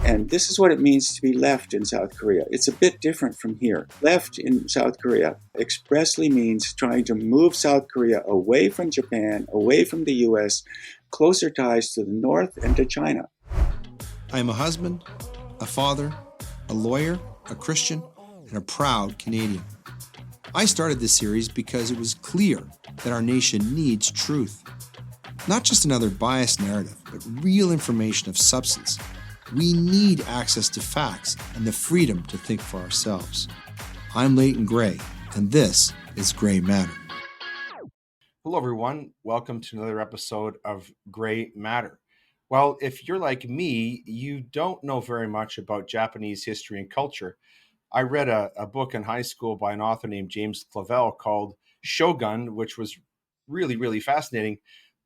And this is what it means to be left in South Korea. It's a bit different from here. Left in South Korea expressly means trying to move South Korea away from Japan, away from the US, closer ties to the North and to China. I am a husband, a father, a lawyer, a Christian, and a proud Canadian. I started this series because it was clear that our nation needs truth. Not just another biased narrative, but real information of substance. We need access to facts and the freedom to think for ourselves. I'm Leighton Gray, and this is Gray Matter. Hello, everyone. Welcome to another episode of Gray Matter. Well, if you're like me, you don't know very much about Japanese history and culture. I read a book in high school by an author named James Clavell called Shogun, which was really fascinating.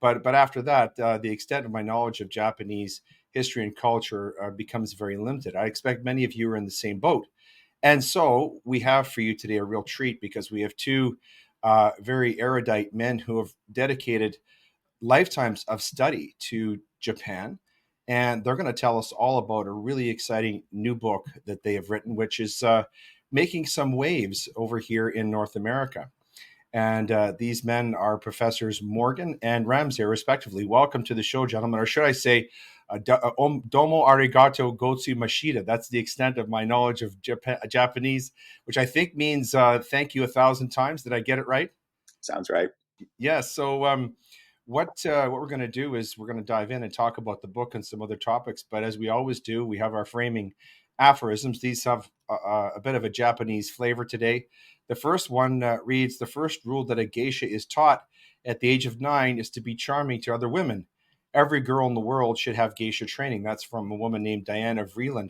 But after that, the extent of my knowledge of Japanese history and culture becomes very limited. I expect many of you are in the same boat. And so we have for you today a real treat because we have two very erudite men who have dedicated lifetimes of study to Japan. And they're going to tell us all about a really exciting new book that they have written, which is making some waves over here in North America. And these men are Professors Morgan and Ramseyer, respectively. Welcome to the show, gentlemen. Or should I say, domo arigato gotsu mashita. That's the extent of my knowledge of Japanese, which I think means thank you 1,000 times. Did I get it right? Sounds right. Yeah. So what we're going to do is we're going to dive in and talk about the book and some other topics. But as we always do, we have our framing aphorisms. These have a bit of a Japanese flavor today. The first one reads, the first rule that a geisha is taught at the age of 9 is to be charming to other women. Every girl in the world should have geisha training. That's from a woman named Diana Vreeland.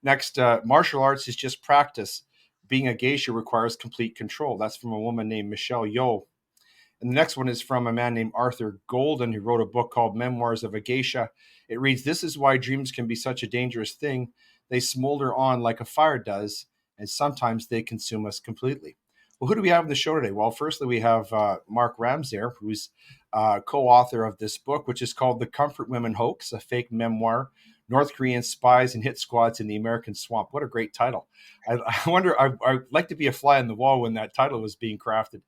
Next, martial arts is just practice. Being a geisha requires complete control. That's from a woman named Michelle Yeoh. And the next one is from a man named Arthur Golden, who wrote a book called Memoirs of a Geisha. It reads, this is why dreams can be such a dangerous thing. They smolder on like a fire does, and sometimes they consume us completely. Well, who do we have in the show today? Well, firstly, we have Mark Ramseyer, who's co-author of this book, which is called The Comfort Women Hoax, a fake memoir, North Korean spies and hit squads in the American swamp. What a great title. I wonder, I'd like to be a fly on the wall when that title was being crafted.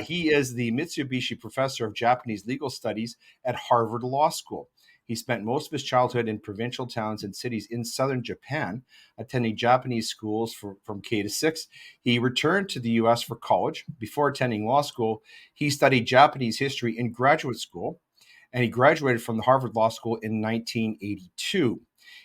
He is the Mitsubishi Professor of Japanese Legal Studies at Harvard Law School. He spent most of his childhood in provincial towns and cities in southern Japan, attending Japanese schools from K to 6. He returned to the U.S. for college. Before attending law school, he studied Japanese history in graduate school, and he graduated from the Harvard Law School in 1982.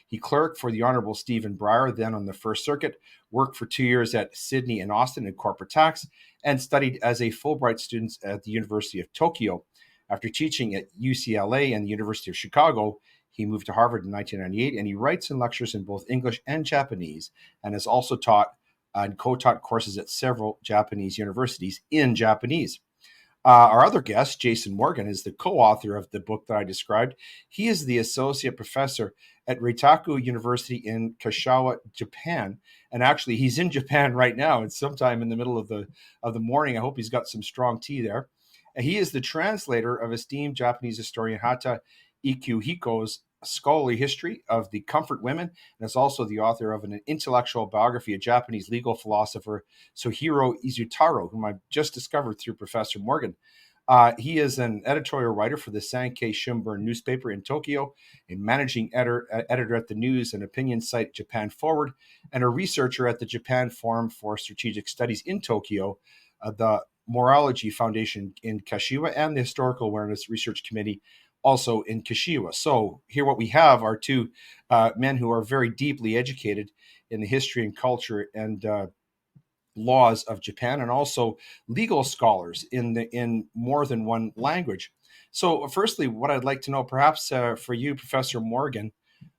He clerked for the Honorable Stephen Breyer, then on the First Circuit, worked for 2 years at Sydney and Austin in corporate tax, and studied as a Fulbright student at the University of Tokyo. After teaching at UCLA and the University of Chicago, he moved to Harvard in 1998, and he writes and lectures in both English and Japanese, and has also taught and co-taught courses at several Japanese universities in Japanese. Our other guest, Jason Morgan, is the co-author of the book that I described. He is the associate professor at Reitaku University in Kashiwa, Japan. And actually, he's in Japan right now. It's sometime in the middle of the morning. I hope he's got some strong tea there. And he is the translator of esteemed Japanese historian Hata Ikuhiko's scholarly history of the Comfort Women, and is also the author of an intellectual biography of Japanese legal philosopher Sohiro Izutaro, whom I just discovered through Professor Morgan. He is an editorial writer for the Sankei Shimbun newspaper in Tokyo, a managing editor at the news and opinion site Japan Forward, and a researcher at the Japan Forum for Strategic Studies in Tokyo, the Morology Foundation in Kashiwa, and the Historical Awareness Research Committee also in Kashiwa. So here what we have are two men who are very deeply educated in the history and culture and laws of Japan, and also legal scholars in more than one language. So firstly, what I'd like to know, perhaps for you, Professor Morgan,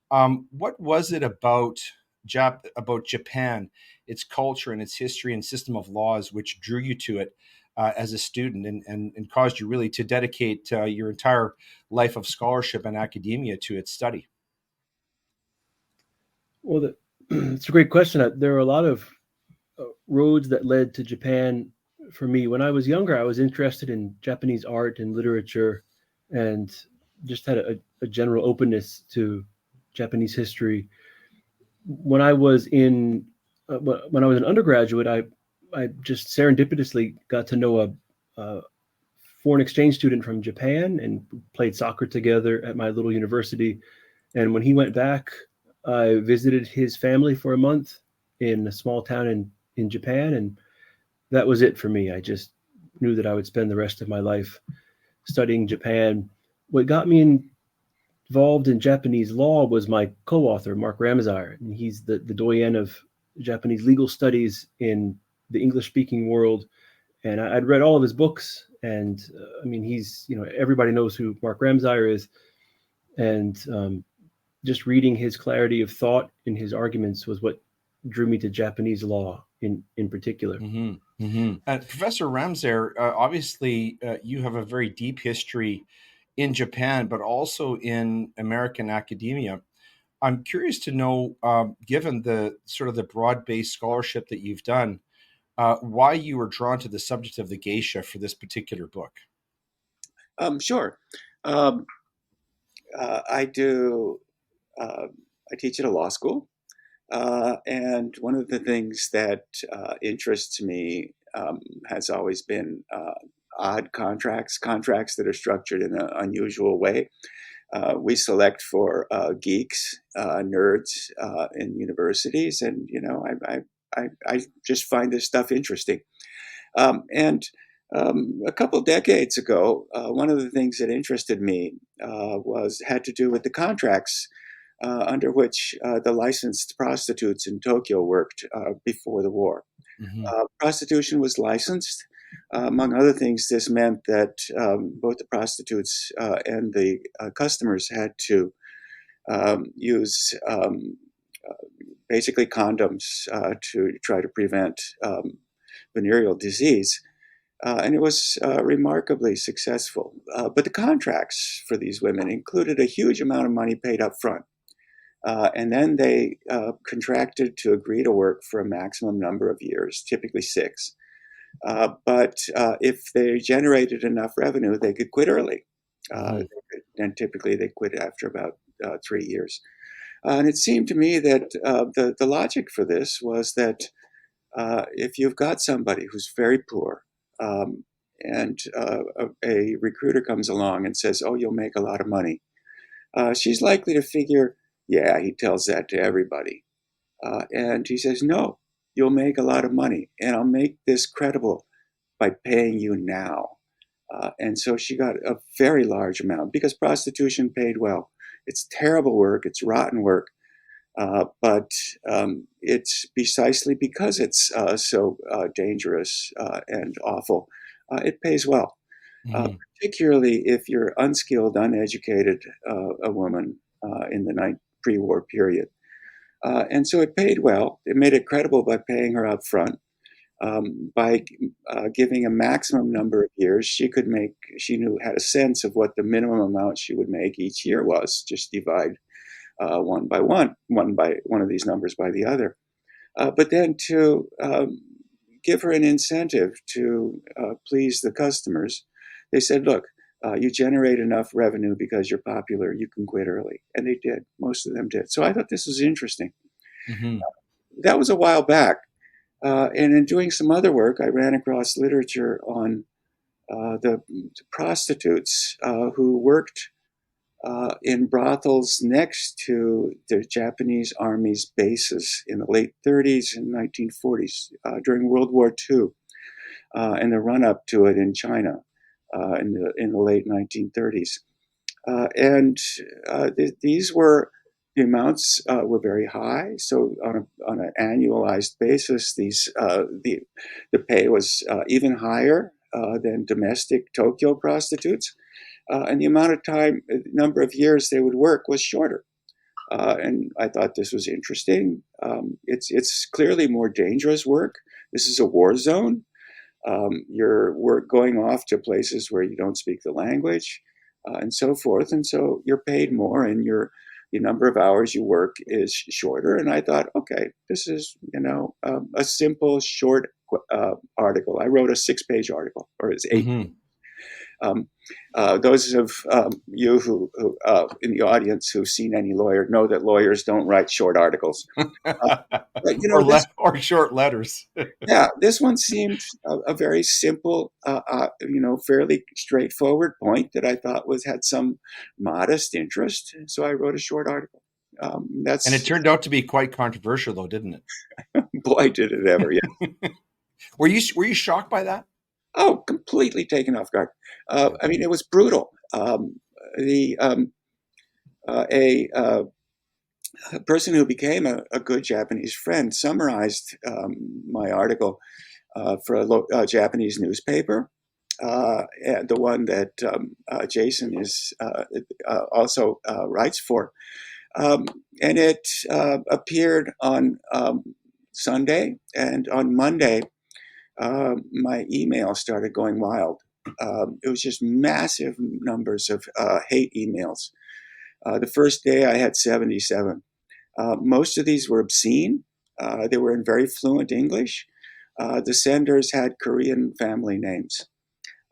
what was it about Japan, its culture and its history and system of laws, which drew you to it as a student and caused you really to dedicate your entire life of scholarship and academia to its study? Well, it's a great question. There are a lot of roads that led to Japan for me. When I was younger, I was interested in Japanese art and literature, and just had a general openness to Japanese history. when I was in when I was an undergraduate, I just serendipitously got to know a foreign exchange student from Japan and played soccer together at my little university. And when he went back, I visited his family for a month in a small town in Japan, and that was it for me. I just knew that I would spend the rest of my life studying Japan. What got me involved in Japanese law was my co-author, Mark Ramseyer, and he's the doyen of Japanese legal studies in the English-speaking world. And I'd read all of his books, and I mean, he's, everybody knows who Mark Ramseyer is, and just reading his clarity of thought in his arguments was what drew me to Japanese law in particular. Mm-hmm. Mm-hmm. Professor Ramseyer, obviously, you have a very deep history in Japan, but also in American academia. I'm curious to know, given the sort of the broad-based scholarship that you've done, why you were drawn to the subject of the geisha for this particular book. Sure. I do. I teach at a law school, and one of the things that interests me has always been odd contracts that are structured in an unusual way. We select for geeks, nerds in universities, and I just find this stuff interesting. And a couple decades ago, one of the things that interested me had to do with the contracts under which the licensed prostitutes in Tokyo worked before the war. Mm-hmm. Prostitution was licensed. Among other things, this meant that both the prostitutes and the customers had to use basically condoms to try to prevent venereal disease. And it was remarkably successful. But the contracts for these women included a huge amount of money paid up front. And then they contracted to agree to work for a maximum number of years, typically 6. But if they generated enough revenue, they could quit early. And typically they quit after about 3 years. And it seemed to me that the logic for this was that if you've got somebody who's very poor, and a recruiter comes along and says, "Oh, you'll make a lot of money," she's likely to figure, "Yeah, he tells that to everybody." And he says, "No, you'll make a lot of money, and I'll make this credible by paying you now." And so she got a very large amount because prostitution paid well. It's terrible work. It's rotten work. But it's precisely because it's so dangerous and awful, it pays well, particularly if you're unskilled, uneducated, a woman in the pre-war period. And so it paid well. It made it credible by paying her up front. By giving a maximum number of years, she had a sense of what the minimum amount she would make each year was. Just divide one by one of these numbers by the other. But then to give her an incentive to please the customers, they said, "Look, you generate enough revenue because you're popular, you can quit early." And they did. Most of them did. So I thought this was interesting. Mm-hmm. That was a while back. And in doing some other work, I ran across literature on the prostitutes who worked in brothels next to the Japanese Army's bases in the late 30s and 1940s during World War II and the run-up to it in China in the late 1930s. These were the amounts were very high. So on an annualized basis, the pay was even higher than domestic Tokyo prostitutes. And the amount of number of years they would work was shorter. And I thought this was interesting. It's clearly more dangerous work. This is a war zone. You're going off to places where you don't speak the language and so forth. And so you're paid more and the number of hours you work is shorter. And I thought, okay, this is, a simple, short article. I wrote a 6-page article, or it's 8. Mm-hmm. Those of you who in the audience who've seen any lawyer know that lawyers don't write short articles. But, or short letters. Yeah, this one seemed a very simple, fairly straightforward point that I thought had some modest interest. So I wrote a short article. And it turned out to be quite controversial, though, didn't it? Boy, did it ever! Yeah. Were you shocked by that? Oh, completely taken off guard. I mean, it was brutal. A person who became a good Japanese friend summarized my article for a Japanese newspaper, the one that Jason is also writes for. And it appeared on Sunday, and on Monday, my email started going wild. It was just massive numbers of hate emails. The first day I had 77. Most of these were obscene. They were in very fluent English. The senders had Korean family names.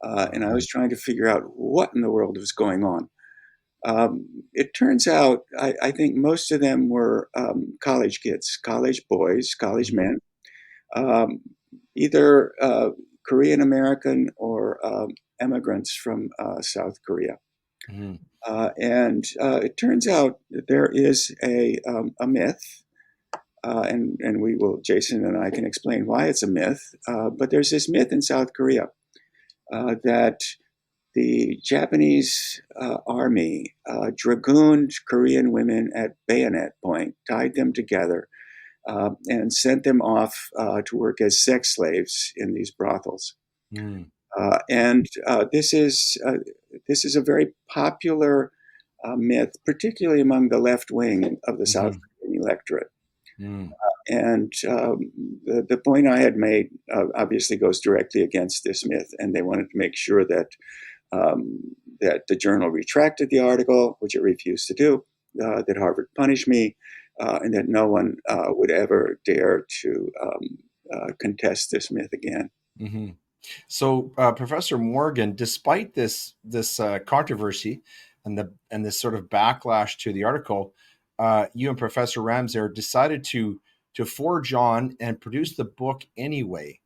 And I was trying to figure out what in the world was going on. It turns out, I think most of them were college kids, college boys, college men, either Korean American or immigrants from South Korea. Mm-hmm. And it turns out that there is a myth, and Jason and I can explain why it's a myth, but there's this myth in South Korea that the Japanese army dragooned Korean women at bayonet point, tied them together, and sent them off to work as sex slaves in these brothels. Mm. This is a very popular myth, particularly among the left wing of the South Korean electorate. Mm. The point I had made obviously goes directly against this myth, and they wanted to make sure that the journal retracted the article, which it refused to do, that Harvard punished me, and that no one would ever dare to contest this myth again. Mm-hmm. So, Professor Morgan, despite this controversy and this sort of backlash to the article, you and Professor Ramseyer decided to forge on and produce the book anyway.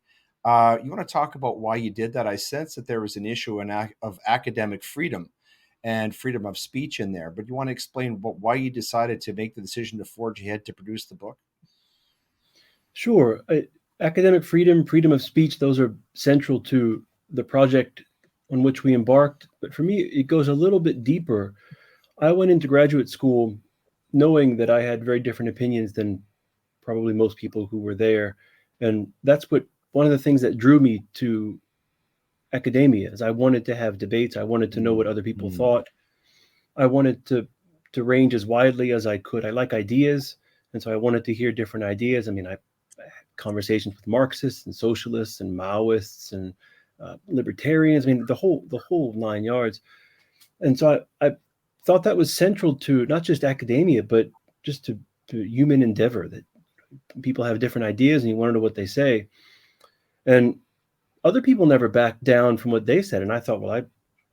You want to talk about why you did that? I sense that there was an issue of academic freedom and freedom of speech in there, but you want to explain why you decided to make the decision to forge ahead to produce the book? Sure. Academic freedom, freedom of speech, those are central to the project on which we embarked. But for me, it goes a little bit deeper. I went into graduate school knowing that I had very different opinions than probably most people who were there. And that's one of the things that drew me to academia is I wanted to have debates. I wanted to know what other people thought. I wanted to range as widely as I could. I like ideas. And so I wanted to hear different ideas. I mean, I conversations with Marxists and socialists and Maoists and libertarians. I mean, the whole 9 yards. And so I thought that was central to not just academia, but just to human endeavor, that people have different ideas and you want to know what they say. And other people never backed down from what they said. And I thought, well,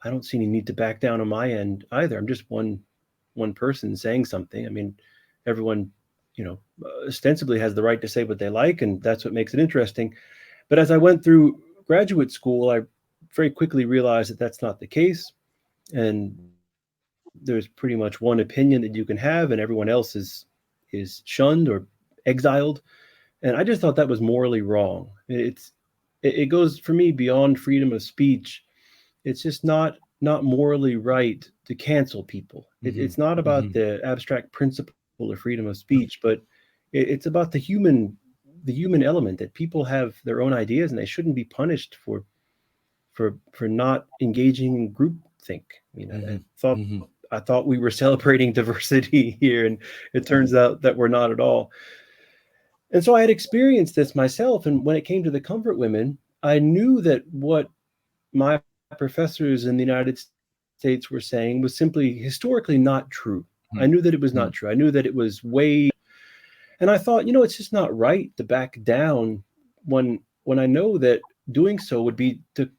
I don't see any need to back down on my end either. I'm just one person saying something. I mean, everyone, ostensibly has the right to say what they like, and that's what makes it interesting. But as I went through graduate school, I very quickly realized that that's not the case. And there's pretty much one opinion that you can have, and everyone else is shunned or exiled. And I just thought that was morally wrong. It goes for me beyond freedom of speech. It's just not morally right to cancel people. It's not about the abstract principle of freedom of speech, but it's about the human element, that people have their own ideas and they shouldn't be punished for not engaging in groupthink. I thought we were celebrating diversity here, and it turns out that we're not at all. And so I had experienced this myself. And when it came to the comfort women, I knew that what my professors in the United States were saying was simply historically not true. I knew that it was not true. I knew that it was and I thought, it's just not right to back down when I know that doing so would be to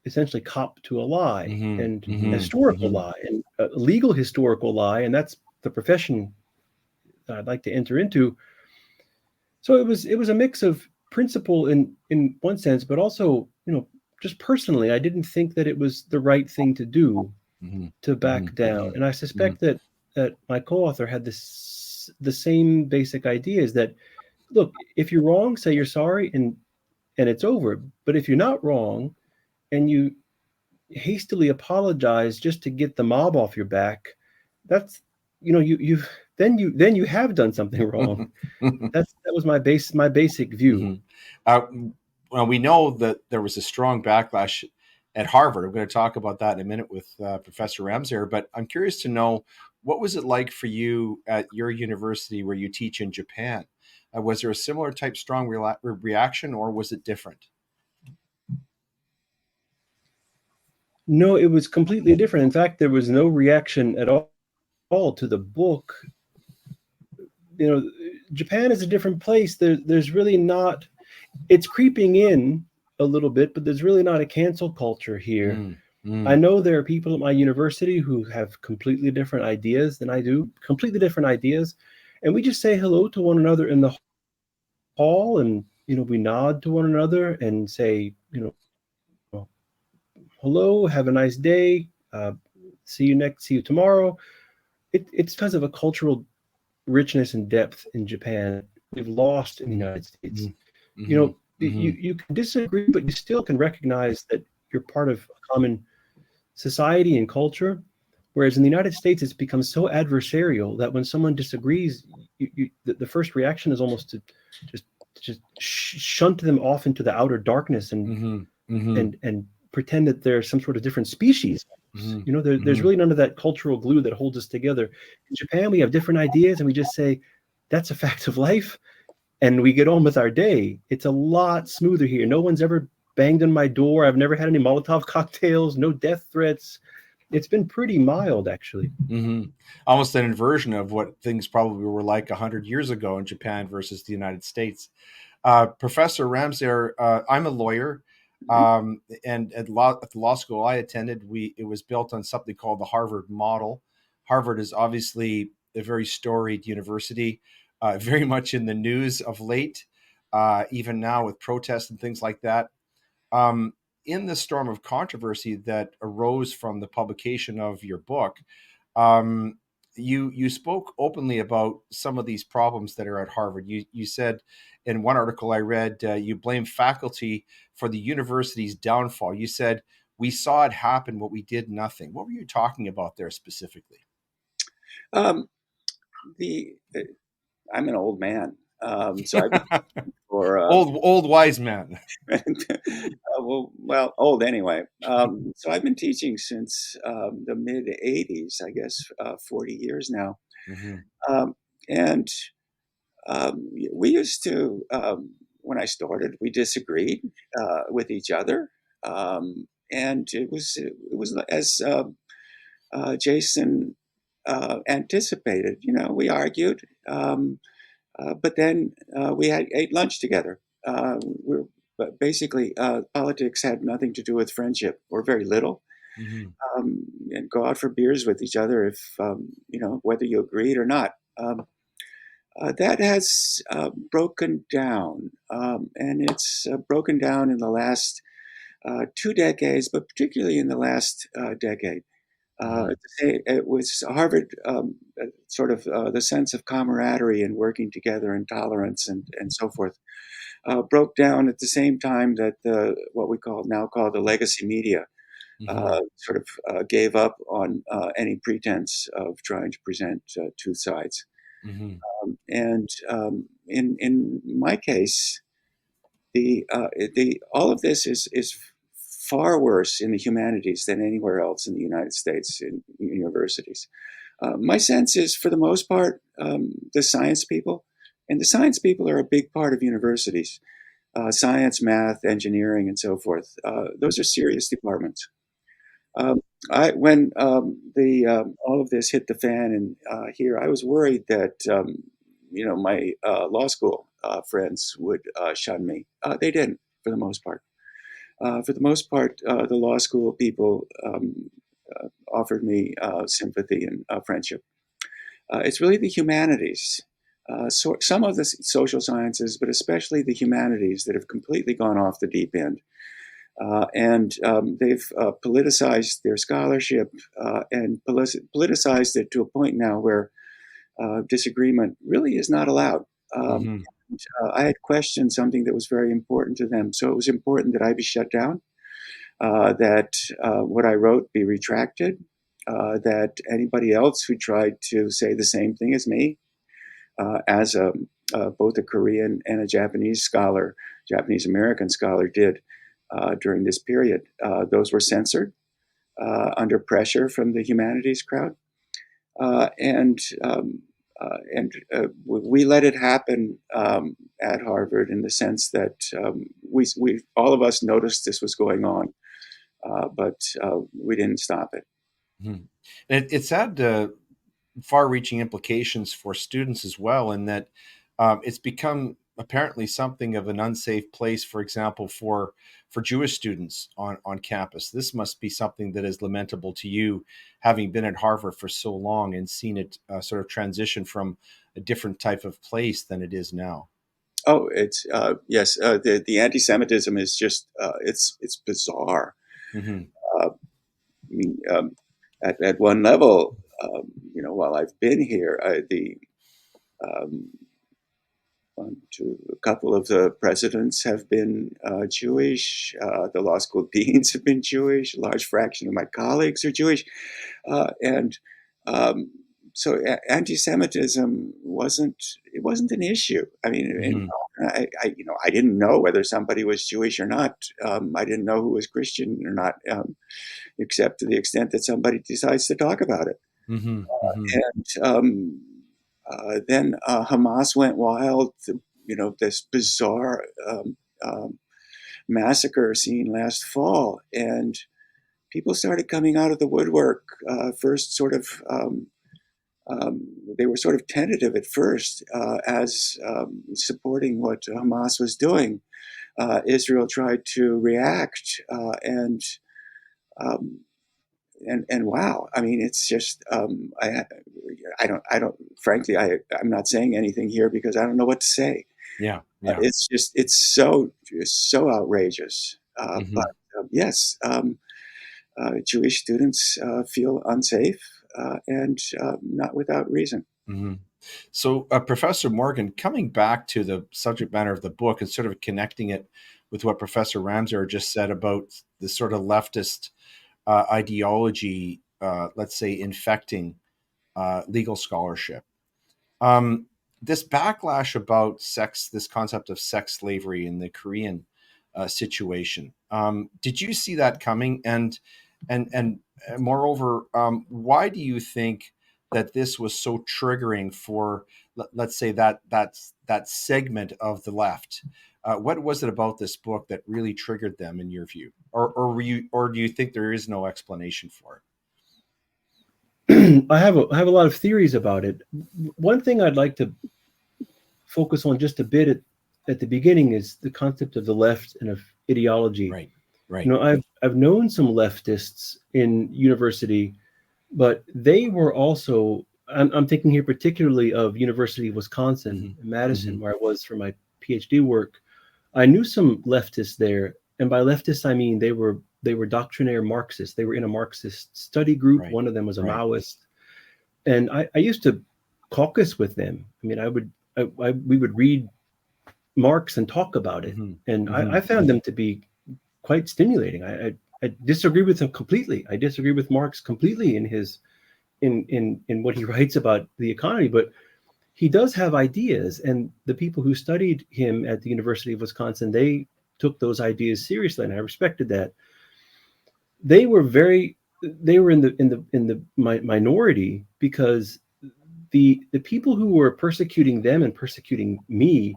essentially cop to a lie, Mm-hmm. and Mm-hmm. a historical Mm-hmm. lie, and a legal historical lie, and that's the profession that I'd like to enter into. So it was a mix of principle in one sense, but also, just personally, I didn't think that it was the right thing to do, Mm-hmm. to back down. And I Mm-hmm. suspect that my co-author had the same basic ideas, that look, if you're wrong, say you're sorry, and it's over. But if you're not wrong and you hastily apologize just to get the mob off your back, that's, you have done something wrong. That was my basic view. Mm-hmm. Well, we know that there was a strong backlash at Harvard. I'm going to talk about that in a minute with Professor Ramseyer, but I'm curious to know, what was it like for you at your university where you teach in Japan? Was there a similar type strong reaction, or was it different? No, it was completely different. In fact, there was no reaction at all to the book. Japan is a different place. There's really not. It's creeping in a little bit, but there's really not a cancel culture here. I know there are people at my university who have completely different ideas than I do, completely different ideas, and we just say hello to one another in the hall, and we nod to one another and say, hello, have a nice day, see you tomorrow. It's because of a cultural richness and depth in Japan we've lost in the United States. Mm-hmm. You can disagree, but you still can recognize that you're part of a common society and culture. Whereas in the United States, it's become so adversarial that when someone disagrees, the first reaction is almost to just shunt them off into the outer darkness and pretend that they're some sort of different species. There's really none of that cultural glue that holds us together. In Japan, we have different ideas, and we just say, that's a fact of life, and we get on with our day. It's a lot smoother here. No one's ever banged on my door. I've never had any Molotov cocktails, no death threats. It's been pretty mild, actually. Mm-hmm. Almost an inversion of what things probably were like 100 years ago in Japan versus the United States. Professor Ramseyer, I'm a lawyer, and at the law school I attended, it was built on something called the Harvard model. Harvard is obviously a very storied university, very much in the news of late, even now with protests and things like that. In the storm of controversy that arose from the publication of your book, you spoke openly about some of these problems that are at Harvard. You said in one article I read, you blame faculty for the university's downfall. You said, we saw it happen, but we did nothing. What were you talking about there specifically? Um, I'm an old man, so I've been for old wise man. well, old anyway. So I've been teaching since the mid '80s, I guess, 40 years now. Mm-hmm. And we used to, when I started, we disagreed with each other, and it was as Jason anticipated. We argued, but then we ate lunch together. But basically, politics had nothing to do with friendship, or very little. Mm-hmm. And go out for beers with each other if whether you agreed or not. That has broken down, and it's broken down in the last 2 decades, but particularly in the last decade. It was Harvard, sort of the sense of camaraderie and working together and tolerance and so forth, broke down at the same time that what we now call the legacy media sort of gave up on any pretense of trying to present two sides. Mm-hmm. And in my case, the all of this is far worse in the humanities than anywhere else in the United States in universities. My sense is, for the most part, the science people, and the science people are a big part of universities. Science, math, engineering, and so forth. Those are serious departments. When all of this hit the fan, and here I was worried that my law school friends would shun me. They didn't, for the most part. For the most part, the law school people offered me sympathy and friendship. It's really the humanities, so some of the social sciences, but especially the humanities that have completely gone off the deep end. And they've politicized their scholarship and politicized it to a point now where disagreement really is not allowed. Mm-hmm. I had questioned something that was very important to them, so it was important that I be shut down, that what I wrote be retracted, that anybody else who tried to say the same thing as me, as both a Korean and a Japanese scholar, Japanese American scholar, did during this period. Those were censored under pressure from the humanities crowd, and we let it happen at Harvard in the sense that we all of us noticed this was going on, but we didn't stop it. Mm-hmm. It's had far-reaching implications for students as well, in that it's become apparently something of an unsafe place, for example, for Jewish students on campus. This must be something that is lamentable to you, having been at Harvard for so long and seen it sort of transition from a different type of place than it is now. Oh, it's yes. The anti-Semitism is just it's bizarre. Mm-hmm. I mean, at one level, while I've been here, a couple of the presidents have been Jewish. The law school deans have been Jewish. A large fraction of my colleagues are Jewish, and so anti-Semitism wasn't an issue. I mean, Mm-hmm. I didn't know whether somebody was Jewish or not. I didn't know who was Christian or not, except to the extent that somebody decides to talk about it. Mm-hmm. Mm-hmm. And then Hamas went wild. This bizarre massacre scene last fall, and people started coming out of the woodwork. First, sort of, they were sort of tentative at first as supporting what Hamas was doing. Israel tried to react, and wow, I mean, it's just I don't. Frankly, I'm not saying anything here because I don't know what to say. Yeah. It's so outrageous. Mm-hmm. But yes, Jewish students feel unsafe, and not without reason. Mm-hmm. So, Professor Morgan, coming back to the subject matter of the book and sort of connecting it with what Professor Ramseyer just said about the sort of leftist ideology, let's say, infecting legal scholarship. This backlash about sex, this concept of sex slavery in the Korean situation, did you see that coming? And moreover, why do you think that this was so triggering for, let's say, that segment of the left? What was it about this book that really triggered them, in your view, or do you think there is no explanation for it? I have a lot of theories about it. One thing I'd like to focus on just a bit at the beginning is the concept of the left and of ideology. Right. I've known some leftists in university, but they were also. I'm thinking here particularly of University of Wisconsin in Madison, where I was for my PhD work. I knew some leftists there, and by leftists I mean they were doctrinaire Marxists. They were in a Marxist study group. Right. One of them was a Maoist, and I used to caucus with them. I mean, we would read Marx and talk about it, and I found them to be quite stimulating. I disagree with him completely. I disagree with Marx completely in his in what he writes about the economy, but he does have ideas, and the people who studied him at the University of Wisconsin, they took those ideas seriously, and I respected that. They were in the minority because the people who were persecuting them and persecuting me,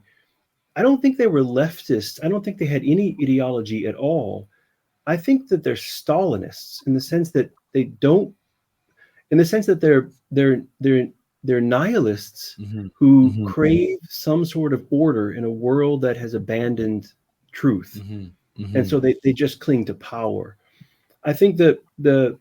I don't think they were leftists. I don't think they had any ideology at all. I think that they're Stalinists in the sense that they're nihilists who crave some sort of order in a world that has abandoned truth. And so they just cling to power. I think that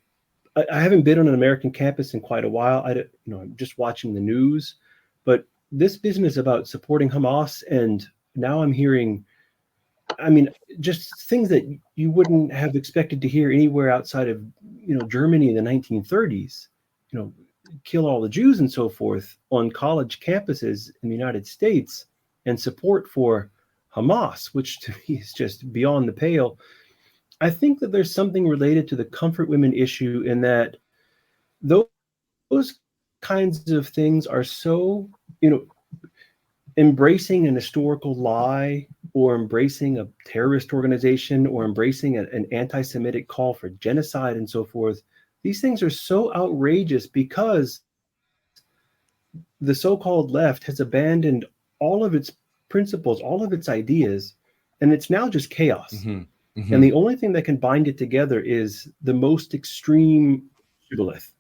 I haven't been on an American campus in quite a while. I'm just watching the news, but this business about supporting Hamas, and now I'm hearing, just things that you wouldn't have expected to hear anywhere outside of, Germany in the 1930s, kill all the Jews and so forth on college campuses in the United States, and support for Hamas, which to me is just beyond the pale. I think that there's something related to the comfort women issue in that those kinds of things are so, embracing an historical lie, or embracing a terrorist organization, or embracing an anti-Semitic call for genocide and so forth. These things are so outrageous because the so-called left has abandoned all of its principles, all of its ideas, and it's now just chaos. And the only thing that can bind it together is the most extreme shibboleth.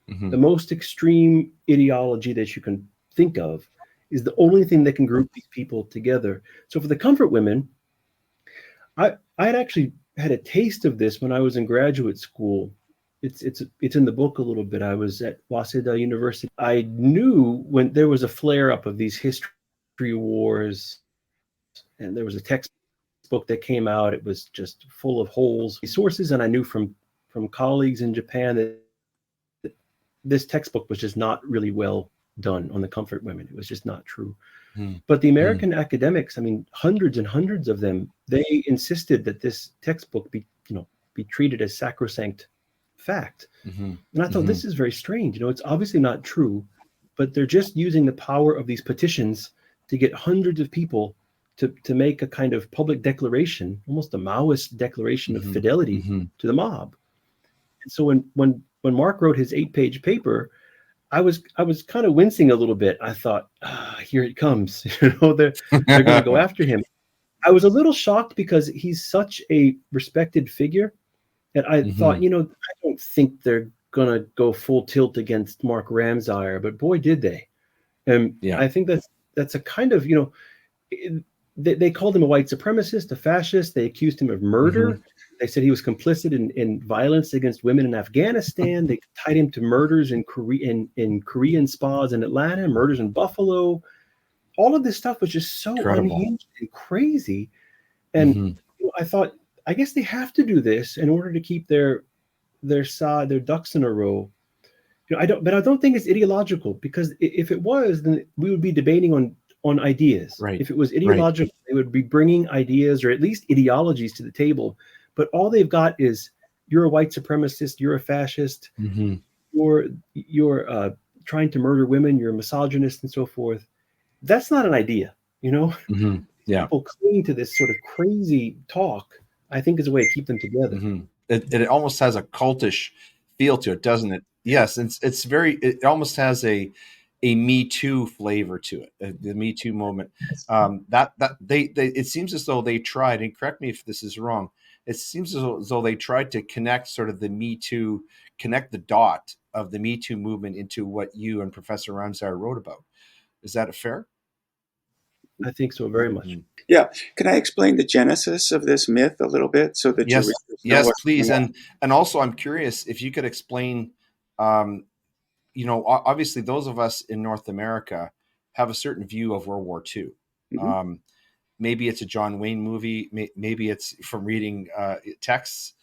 The most extreme ideology that you can think of is the only thing that can group these people together. So for the comfort women, I had actually had a taste of this when I was in graduate school. It's in the book a little bit. I was at Waseda University. I knew when there was a flare up of these history wars, and there was a textbook that came out. It was just full of holes, sources, and I knew from colleagues in Japan that this textbook was just not really well done on the comfort women. It was just not true. But the American academics, hundreds and hundreds of them, they insisted that this textbook be treated as sacrosanct fact. And I thought, this is very strange. It's obviously not true, but they're just using the power of these petitions to get hundreds of people to make a kind of public declaration, almost a Maoist declaration of fidelity to the mob. And so when Mark wrote his 8-page paper, I was kind of wincing a little bit. I thought, here it comes. They're going to go after him. I was a little shocked because he's such a respected figure, and I thought, I don't think they're going to go full tilt against Mark Ramseyer, but boy, did they. And I think that's a kind of, they called him a white supremacist, a fascist. They accused him of murder. They said he was complicit in violence against women in Afghanistan. They tied him to murders in Korean spas in Atlanta, murders in Buffalo. All of this stuff was just so unhinged and crazy. And I thought, I guess they have to do this in order to keep their ducks in a row. I don't think it's ideological, because if it was, then we would be debating on ideas. Right. If it was ideological, they would be bringing ideas or at least ideologies to the table. But all they've got is, you're a white supremacist, you're a fascist, you're trying to murder women, you're a misogynist, and so forth. That's not an idea, People cling to this sort of crazy talk, I think, is a way to keep them together. It almost has a cultish feel to it, doesn't it? Yes, it's very. It almost has a Me Too flavor to it. The Me Too moment. It seems as though they tried, and correct me if this is wrong. It seems as though they tried to connect sort of the Me Too, connect the dot of the Me Too movement into what you and Professor Ramseyer wrote about. Is that fair? I think so, very much. Yeah. Can I explain the genesis of this myth a little bit so that yes, please. And also, I'm curious if you could explain. Obviously, those of us in North America have a certain view of World War II. Maybe it's a John Wayne movie. Maybe it's from reading texts,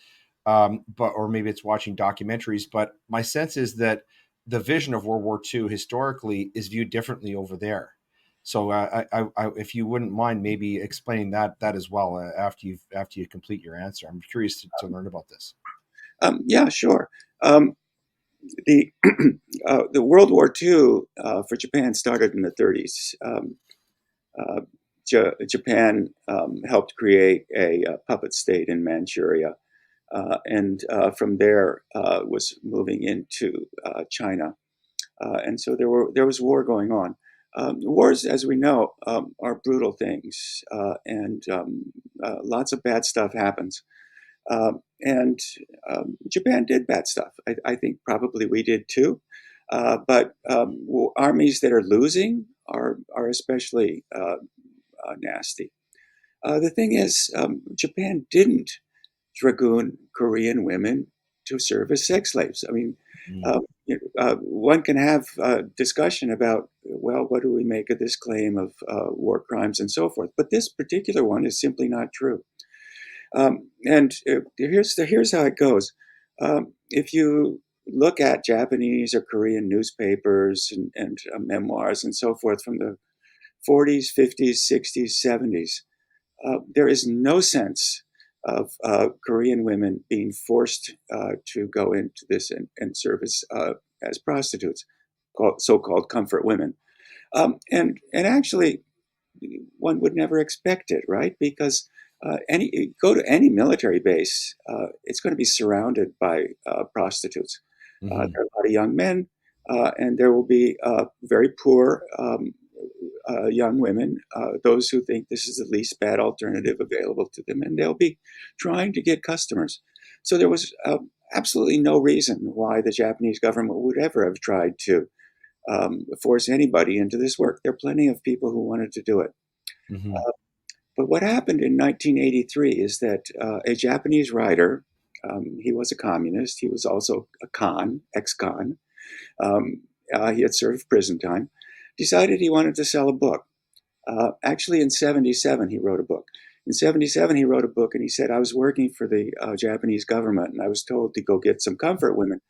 or maybe it's watching documentaries. But my sense is that the vision of World War II historically is viewed differently over there. So, if you wouldn't mind, maybe explaining that as well after you complete your answer. I'm curious to learn about this. Yeah, sure. The World War II for Japan started in the 30s. Japan helped create a puppet state in Manchuria, and from there was moving into China, and so there was war going on. Wars, as we know, are brutal things, and lots of bad stuff happens. And Japan did bad stuff. I think probably we did too. But armies that are losing are especially nasty. The thing is, Japan didn't dragoon Korean women to serve as sex slaves. I mean, Mm. one can have a discussion about, well, what do we make of this claim of war crimes and so forth? But this particular one is simply not true. And here's how it goes. If you look at Japanese or Korean newspapers and memoirs and so forth from the 40s, 50s, 60s, 70s, there is no sense of Korean women being forced to go into this and serve as prostitutes, so-called comfort women. And actually, one would never expect it, right? Because go to any military base, it's going to be surrounded by prostitutes. There Mm-hmm. are a lot of young men, and there will be very poor young women, those who think this is the least bad alternative available to them, and they'll be trying to get customers. So there was absolutely no reason why the Japanese government would ever have tried to force anybody into this work. There are plenty of people who wanted to do it. Mm-hmm. But what happened in 1983 is that a Japanese writer, he was a communist, he was also a ex-con, he had served prison time, decided he wanted to sell a book. Actually, in 77, he wrote a book. In 77, he wrote a book and he said, I was working for the Japanese government and I was told to go get some comfort women.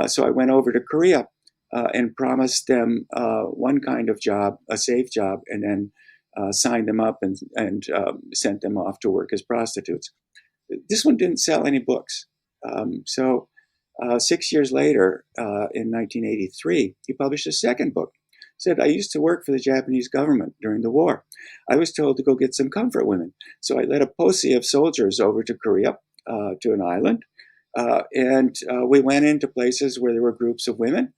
So I went over to Korea and promised them one kind of job, a safe job, and then signed them up and sent them off to work as prostitutes. This one didn't sell any books. So 6 years later, in 1983, he published a second book. Said, I used to work for the Japanese government during the war. I was told to go get some comfort women. So I led a posse of soldiers over to Korea, to an island. And we went into places where there were groups of women.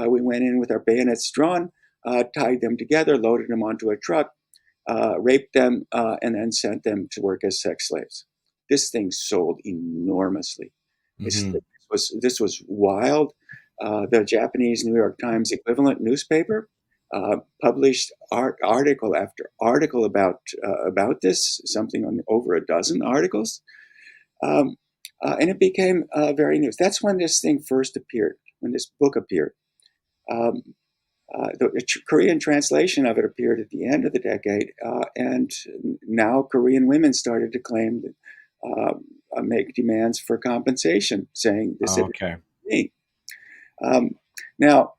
We went in with our bayonets drawn, tied them together, loaded them onto a truck, raped them, and then sent them to work as sex slaves. This thing sold enormously. Mm-hmm. This was wild. The Japanese New York Times equivalent newspaper published article after article about this, something on over a dozen articles, and it became very news. That's when this thing first appeared, when this book appeared. Um, the Korean translation of it appeared at the end of the decade, and now Korean women started to claim that, make demands for compensation, saying this Oh, had okay. me. Um, now,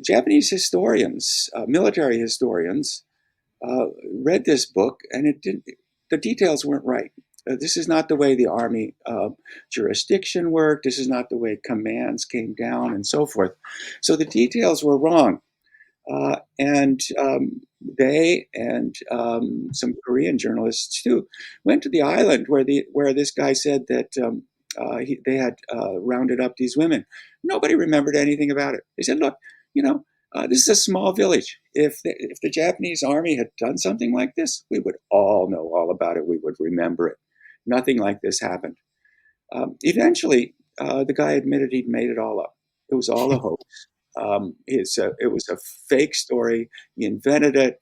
Japanese historians, military historians, read this book, and it didn't. The details weren't right. This is not the way the army jurisdiction worked. This is not the way commands came down, and so forth. So the details were wrong. And they and some Korean journalists too went to the island where this guy said that they had rounded up these women. Nobody remembered anything about it. They said, "Look, you know, this is a small village. If the Japanese army had done something like this, we would all know all about it. We would remember it. Nothing like this happened." Eventually, the guy admitted he'd made it all up. It was all a hoax. It was a fake story. He invented it.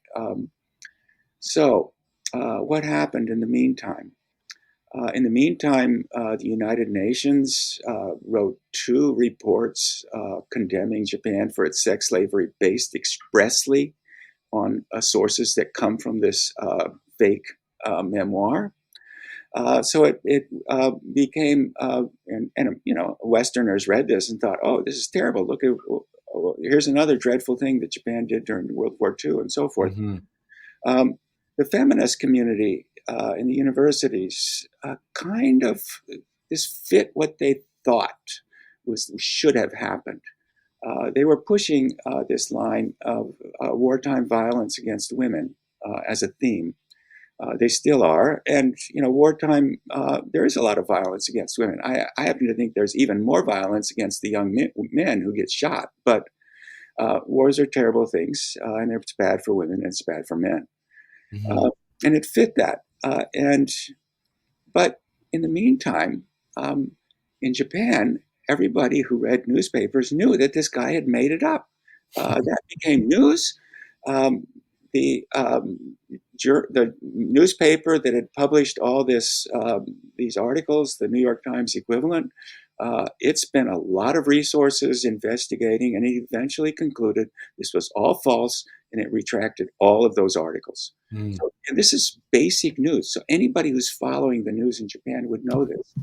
So, what happened in the meantime? The United Nations wrote 2 reports condemning Japan for its sex slavery, based expressly on sources that come from this fake memoir. So it became, and Westerners read this and thought, oh, this is terrible. Look at, here's another dreadful thing that Japan did during World War II and so forth. Mm-hmm. The feminist community in the universities kind of, this fit what they thought should have happened. They were pushing this line of wartime violence against women as a theme. They still are. And, wartime, there is a lot of violence against women. I happen to think there's even more violence against the young men who get shot. But wars are terrible things, and it's bad for women and it's bad for men. Mm-hmm. And it fit that. But in the meantime, in Japan, everybody who read newspapers knew that this guy had made it up. That became news. the newspaper that had published all these articles, the New York Times equivalent, it spent a lot of resources investigating, and it eventually concluded this was all false, and it retracted all of those articles. So, and this is basic news. So anybody who's following the news in Japan would know this.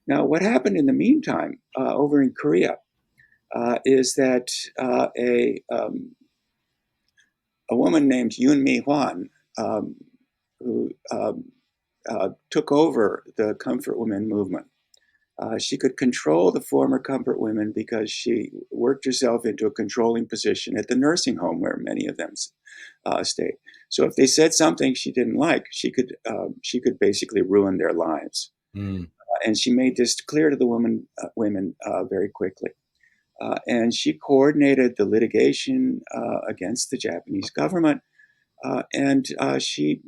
Now, what happened in the meantime over in Korea is that a woman named Yoon Mi Hwan, who took over the comfort women movement. She could control the former comfort women because she worked herself into a controlling position at the nursing home where many of them stayed. So if they said something she didn't like, she could basically ruin their lives. And she made this clear to the women very quickly. And she coordinated the litigation against the Japanese government, and she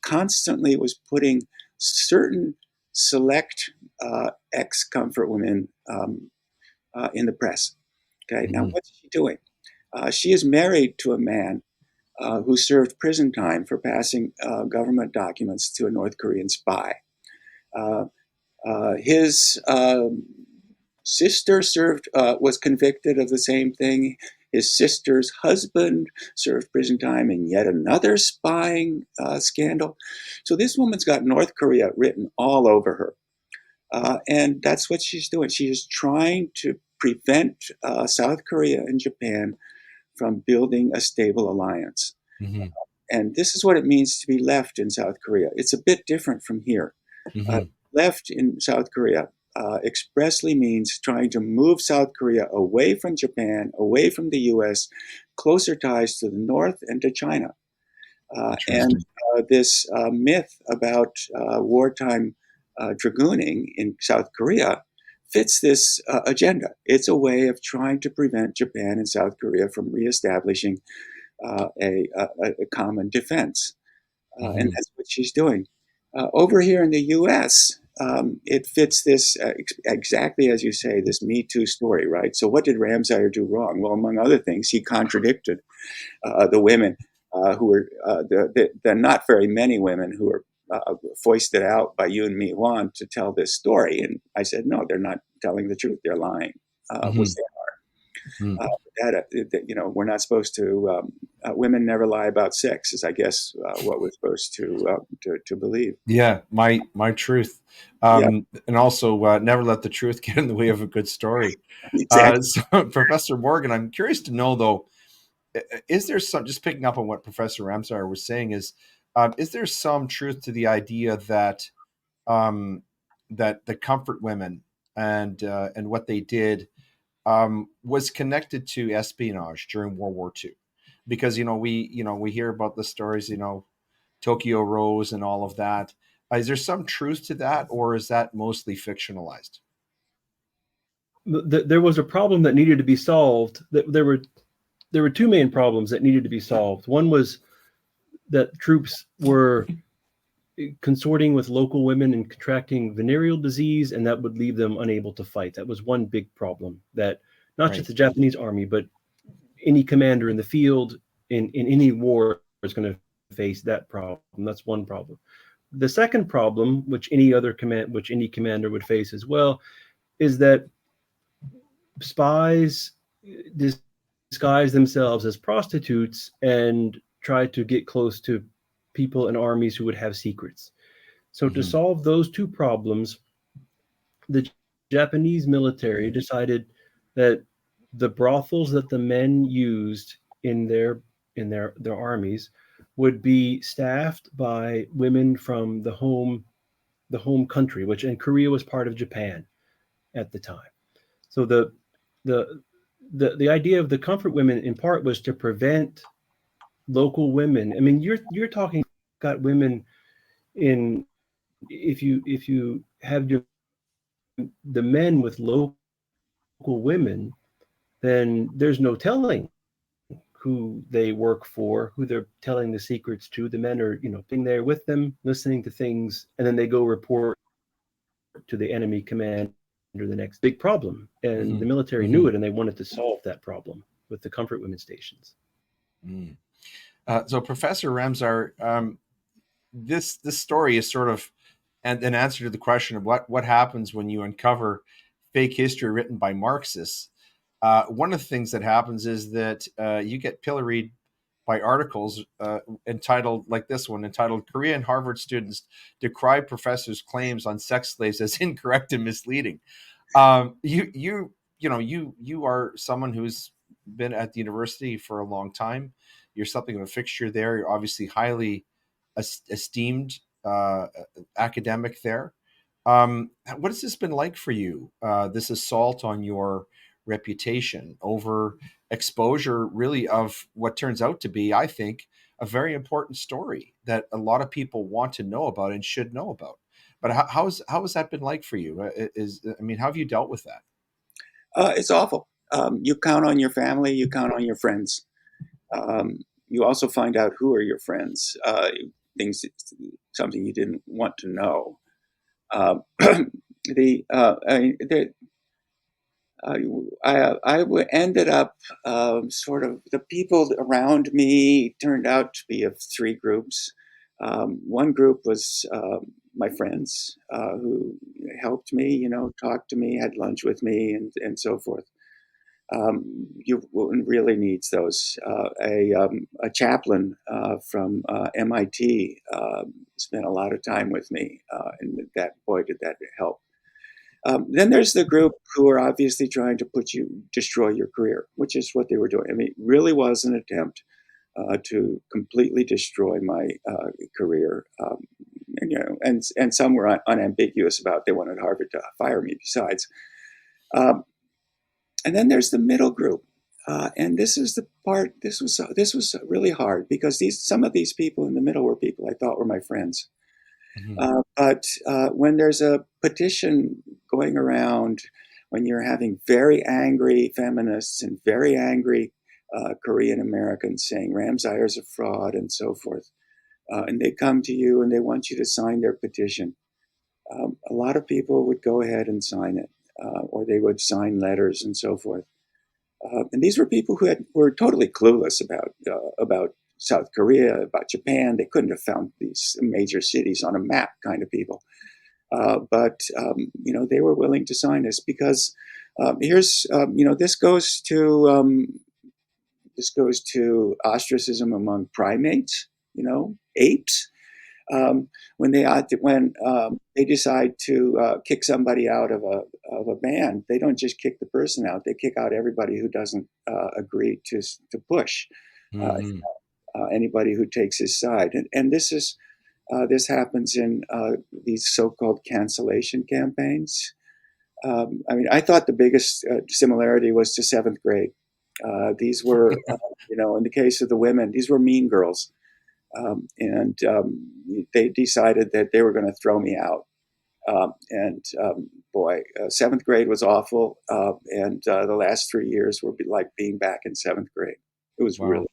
constantly was putting certain select ex-comfort women in the press. Okay, now what's she doing? She is married to a man who served prison time for passing government documents to a North Korean spy. His sister was convicted of the same thing. His sister's husband served prison time in yet another spying scandal. So this woman's got North Korea written all over her. And that's what she's doing. She is trying to prevent South Korea and Japan from building a stable alliance. And this is what it means to be left in South Korea. It's a bit different from here. Left in South Korea expressly means trying to move South Korea away from Japan, away from the US, closer ties to the North and to China. And this myth about wartime dragooning in South Korea fits this agenda. It's a way of trying to prevent Japan and South Korea from reestablishing a common defense. And that's what she's doing. Over here in the US, it fits this exactly as you say, this Me Too story, right? So what did Ramseyer do wrong? Well, among other things, he contradicted the women who were, the not very many women who were foisted out by Yoon Mi Hwan to tell this story. And I said, no, they're not telling the truth. They're lying, which they are. We're not supposed to, women never lie about sex is, I guess, what we're supposed to believe. Yeah, my truth. And also never let the truth get in the way of a good story. Exactly. So, Professor Morgan, I'm curious to know, though, is there some, just picking up on what Professor Ramseyer was saying, is there some truth to the idea that that the comfort women and what they did was connected to espionage during World War II? Because we hear about the stories, Tokyo Rose and all of that. Is there some truth to that, or is that mostly fictionalized? There was a problem that needed to be solved. There were two main problems that needed to be solved. One was that troops were consorting with local women and contracting venereal disease, and that would leave them unable to fight. That was one big problem that not just the Japanese army, but any commander in the field in any war is going to face that problem. That's one problem. The second problem, which any commander would face as well, is that spies disguise themselves as prostitutes and try to get close to people in armies who would have secrets. So to solve those two problems, the Japanese military decided that the brothels that the men used in their armies would be staffed by women from the home country, which in Korea was part of Japan at the time. So the idea of the comfort women in part was to prevent local women. I mean, you're talking got women in, if you have the men with local women, then there's no telling who they work for, who they're telling the secrets to. The men are, being there with them, listening to things, and then they go report to the enemy commander the next big problem. And the military knew it, and they wanted to solve that problem with the comfort women stations. Mm. So, Professor Ramseyer, this story is sort of an answer to the question of what happens when you uncover fake history written by Marxists. One of the things that happens is that you get pilloried by articles entitled, like this one, entitled "Korean Harvard Students Decry Professors' Claims on Sex Slaves as Incorrect and Misleading." You are someone who's been at the university for a long time. You're something of a fixture there. You're obviously highly esteemed academic there. What has this been like for you? This assault on your reputation over exposure, really, of what turns out to be, I think, a very important story that a lot of people want to know about and should know about. But how has that been like for you? How have you dealt with that? It's awful. You count on your family, you count on your friends. You also find out who are your friends, things, something you didn't want to know. Ended up sort of, the people around me turned out to be of three groups. One group was my friends who helped me, talked to me, had lunch with me, and so forth. You really needs those. A chaplain from MIT spent a lot of time with me, and did that help. Then there's the group who are obviously trying to destroy your career, which is what they were doing. I mean, it really was an attempt to completely destroy my career. And some were unambiguous about they wanted Harvard to fire me besides. And then there's the middle group. And this is the part, this was really hard because some of these people in the middle were people I thought were my friends. Mm-hmm. But when there's a petition going around, when you're having very angry feminists and very angry Korean Americans saying Ramseyer's a fraud and so forth, and they come to you and they want you to sign their petition, a lot of people would go ahead and sign it, or they would sign letters and so forth. And these were people who were totally clueless about South Korea, about Japan. They couldn't have found these major cities on a map, kind of people. But they were willing to sign this because this goes to ostracism among primates, apes. When they decide to kick somebody out of a band, they don't just kick the person out; they kick out everybody who doesn't agree to push. Mm-hmm. Anybody who takes his side, and this happens in these so-called cancellation campaigns. I thought the biggest similarity was to seventh grade. These were, in the case of the women, these were mean girls, and they decided that they were going to throw me out. Seventh grade was awful, and the last 3 years were like being back in seventh grade. It was really.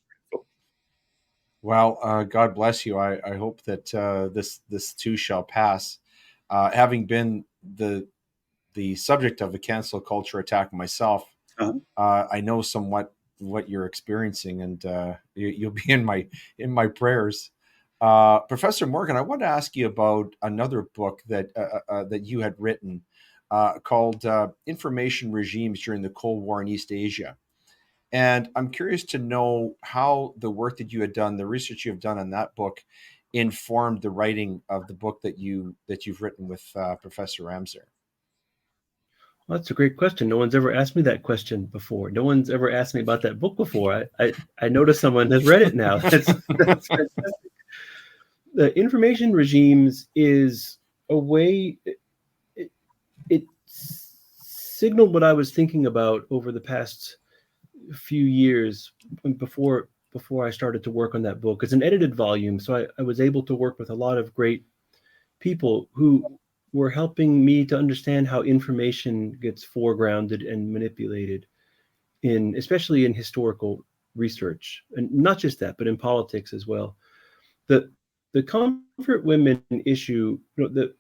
Well, God bless you. I hope that this too shall pass. Having been the subject of a cancel culture attack myself, I know somewhat what you're experiencing, and you'll be in my prayers. Professor Morgan, I want to ask you about another book that you had written called "Information Regimes During the Cold War in East Asia." And I'm curious to know how the work that you had done, the research you have done on that book, informed the writing of the book that you've written with Professor Ramseyer. Well, that's a great question. No one's ever asked me that question before. No one's ever asked me about that book before. I noticed someone has read it now. That's fantastic. The Information Regimes is a way. It signaled what I was thinking about over the past few years before I started to work on that book. It's an edited volume, so I was able to work with a lot of great people who were helping me to understand how information gets foregrounded and manipulated, especially in historical research, and not just that, but in politics as well. The comfort women issue, the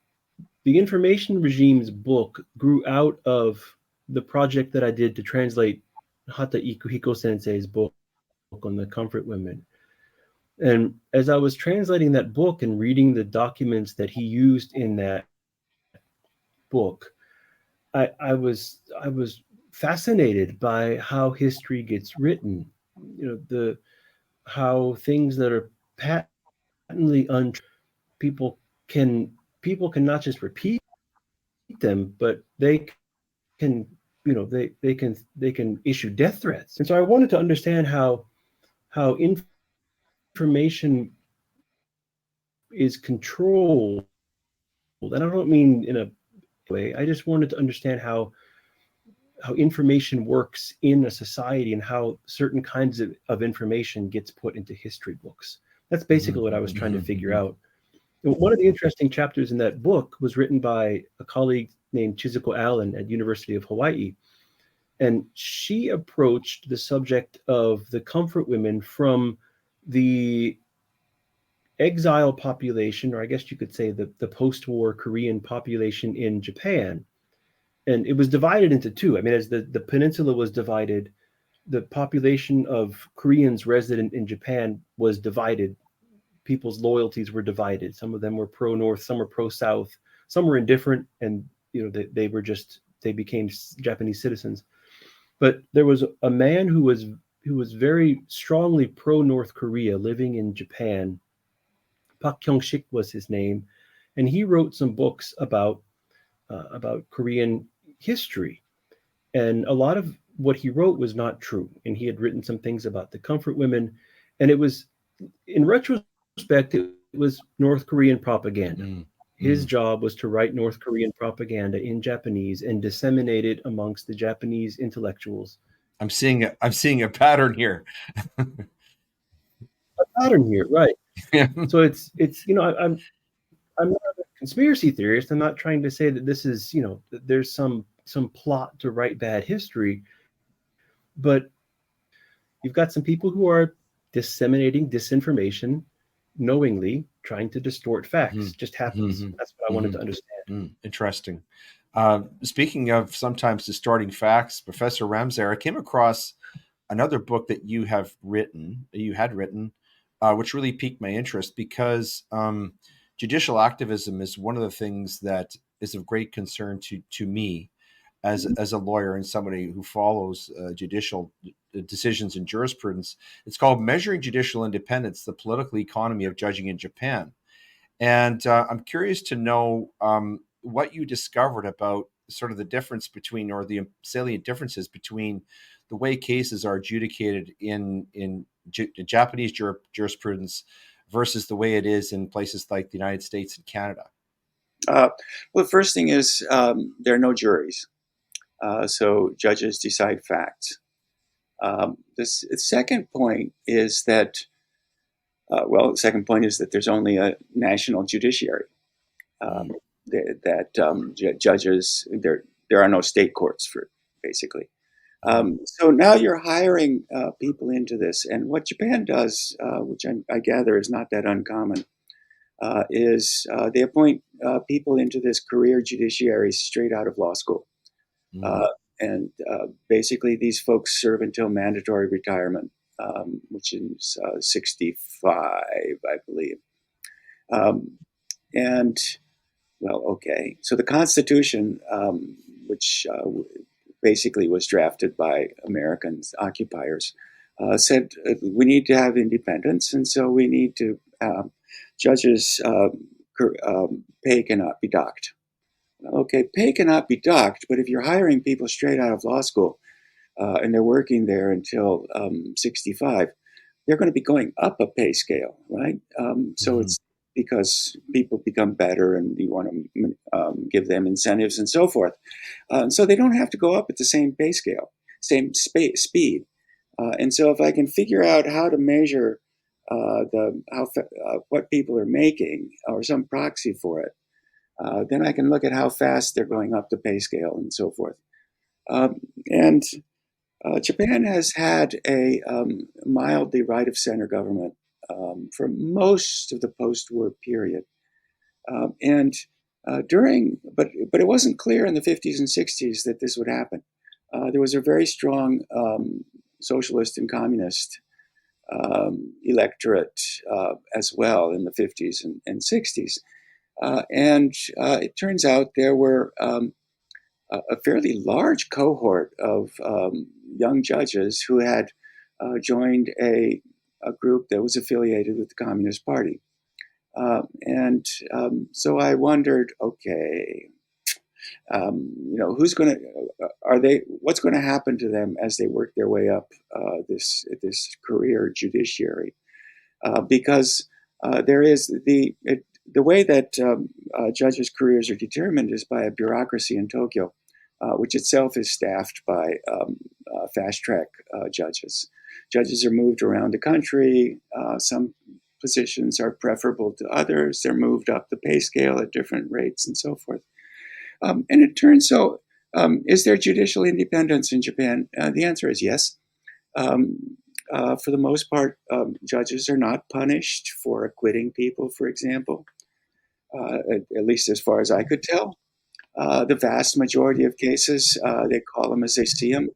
Information Regimes book grew out of the project that I did to translate Hata Ikuhiko Sensei's book, on the comfort women. And as I was translating that book and reading the documents that he used in that book, I was fascinated by how history gets written. How things that are patently untrue, people can not just repeat them, but they can they can issue death threats. And so I wanted to understand how information is controlled. And I don't mean in a way. I just wanted to understand how information works in a society and how certain kinds of information gets put into history books. That's basically what I was trying to figure out. And one of the interesting chapters in that book was written by a colleague named Chizuko Allen at University of Hawaii. And she approached the subject of the comfort women from the exile population, or I guess you could say the post-war Korean population in Japan. And it was divided into two. I mean, as the peninsula was divided, the population of Koreans resident in Japan was divided. People's loyalties were divided. Some of them were pro-North, some were pro-South, some were indifferent, and they became Japanese citizens. But there was a man who was very strongly pro-North Korea living in Japan. Pak Kyung-sik was his name, and he wrote some books about Korean history. And a lot of what he wrote was not true. And he had written some things about the comfort women. And it was, in retrospect, it was North Korean propaganda. His job was to write North Korean propaganda in Japanese and disseminate it amongst the Japanese intellectuals. I'm seeing a pattern here. A pattern here, right? So it's I'm not a conspiracy theorist. I'm not trying to say that this is, that there's some plot to write bad history, but you've got some people who are disseminating disinformation knowingly, trying to distort facts. Just happens. That's what I wanted to understand. Interesting. Speaking of sometimes distorting facts, Professor Ramseyer, I came across another book that you had written, which really piqued my interest because judicial activism is one of the things that is of great concern to me as a lawyer and somebody who follows judicial decisions in jurisprudence. It's called Measuring Judicial Independence, the Political Economy of Judging in Japan. And I'm curious to know what you discovered about sort of the difference between, or the salient differences between, the way cases are adjudicated in Japanese jurisprudence versus the way it is in places like the United States and Canada. Well, the first thing is there are no juries, so judges decide facts. The second point is that, there's only a national judiciary. Judges, there are no state courts for, basically. So now you're hiring people into this, and what Japan does, which I gather is not that uncommon, is they appoint people into this career judiciary straight out of law school. And basically these folks serve until mandatory retirement, which is 65, I believe. So the Constitution, which basically was drafted by American occupiers, said we need to have independence, and so we need to judges' pay cannot be docked. Okay, pay cannot be docked, but if you're hiring people straight out of law school and they're working there until 65, they're going to be going up a pay scale, right? So it's because people become better and you want to give them incentives and so forth. So they don't have to go up at the same pay scale, same speed. And so if I can figure out how to measure what people are making or some proxy for it, then I can look at how fast they're going up the pay scale and so forth. And Japan has had a mildly right-of-center government for most of the post-war period. But it wasn't clear in the 50s and 60s that this would happen. There was a very strong socialist and communist electorate as well in the 50s and 60s. And it turns out there were a fairly large cohort of young judges who had joined a group that was affiliated with the Communist Party. So I wondered, okay, who's going to, what's going to happen to them as they work their way up this career judiciary? Because there is the way that judges' careers are determined is by a bureaucracy in Tokyo, which itself is staffed by fast-track judges. Judges are moved around the country. Some positions are preferable to others. They're moved up the pay scale at different rates and so forth. And it turns so. Is there judicial independence in Japan? The answer is yes. For the most part, judges are not punished for acquitting people, for example, at least as far as I could tell. The vast majority of cases, they call them as they see them.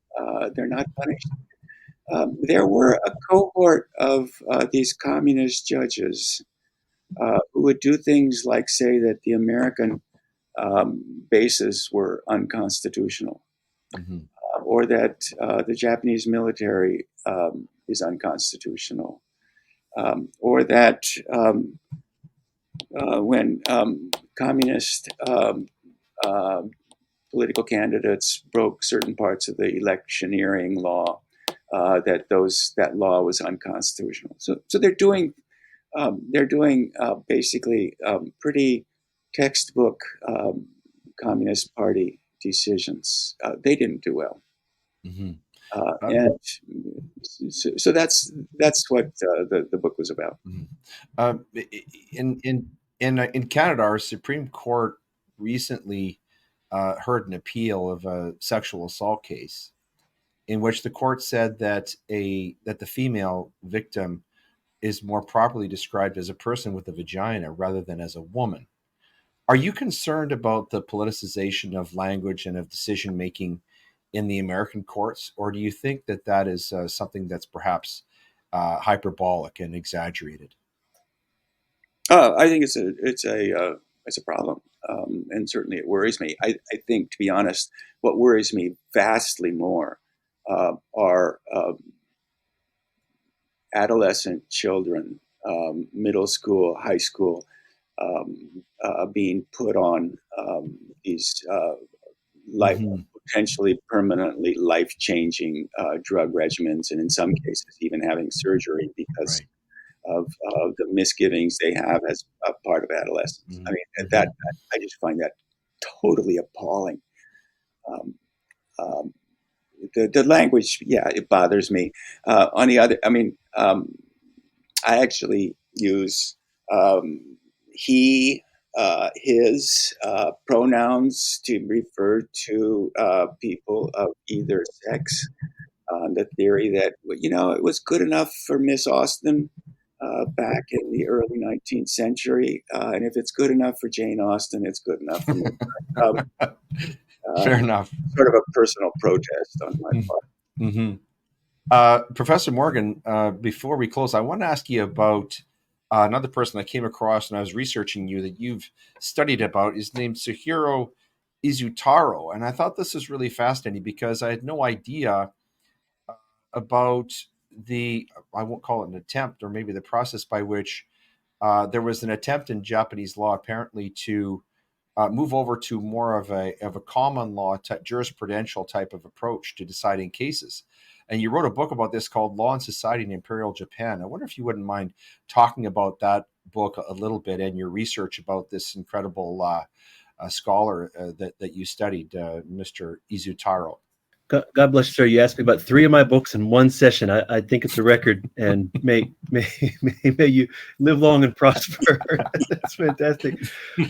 They're not punished. There were a cohort of these communist judges who would do things like say that the American bases were unconstitutional, or that the Japanese military is unconstitutional, or that when communist political candidates broke certain parts of the electioneering law, that law was unconstitutional. So they're doing basically pretty textbook Communist Party decisions. They didn't do well. And so that's what the book was about. In Canada, our Supreme Court recently heard an appeal of a sexual assault case in which the court said that the female victim is more properly described as a person with a vagina rather than as a woman. Are you concerned about the politicization of language and of decision making in the American courts, or do you think that is something that's perhaps hyperbolic and exaggerated? I think it's a problem, and certainly it worries me. I think, to be honest, what worries me vastly more are adolescent children, middle school, high school, being put on these potentially permanently life-changing drug regimens, and in some cases even having surgery because of the misgivings they have as a part of adolescence. I mean, I just find that totally appalling. The language, it bothers me. On the other, I actually use he, his pronouns to refer to people of either sex. The theory that, it was good enough for Miss Austen back in the early 19th century, and if it's good enough for Jane Austen, it's good enough for me. Fair enough. Sort of a personal protest on my part. Professor Morgan, before we close, I want to ask you about another person I came across when I was researching you that you've studied about. Is named Suehiro Izutaro, and I thought this was really fascinating because I had no idea about I won't call it an attempt, or maybe the process by which there was an attempt in Japanese law apparently to move over to more of a common law jurisprudential type of approach to deciding cases. And you wrote a book about this called Law and Society in Imperial Japan. I wonder if you wouldn't mind talking about that book a little bit and your research about this incredible scholar that you studied, Mr. Izutaro. God bless you, sir. You asked me about 3 of my books in one session. I think it's a record, and may you live long and prosper. That's fantastic.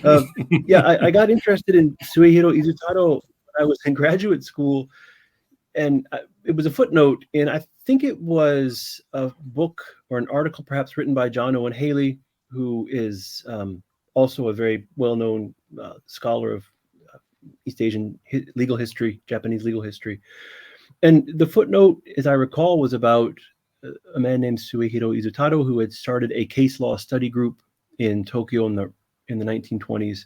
I got interested in Suehiro Izutaro when I was in graduate school, and it was a footnote, and I think it was a book or an article perhaps written by John Owen Haley, who is also a very well-known scholar of East Asian legal history, Japanese legal history. And the footnote, as I recall, was about a man named Suehiro Izutaro, who had started a case law study group in Tokyo in the 1920s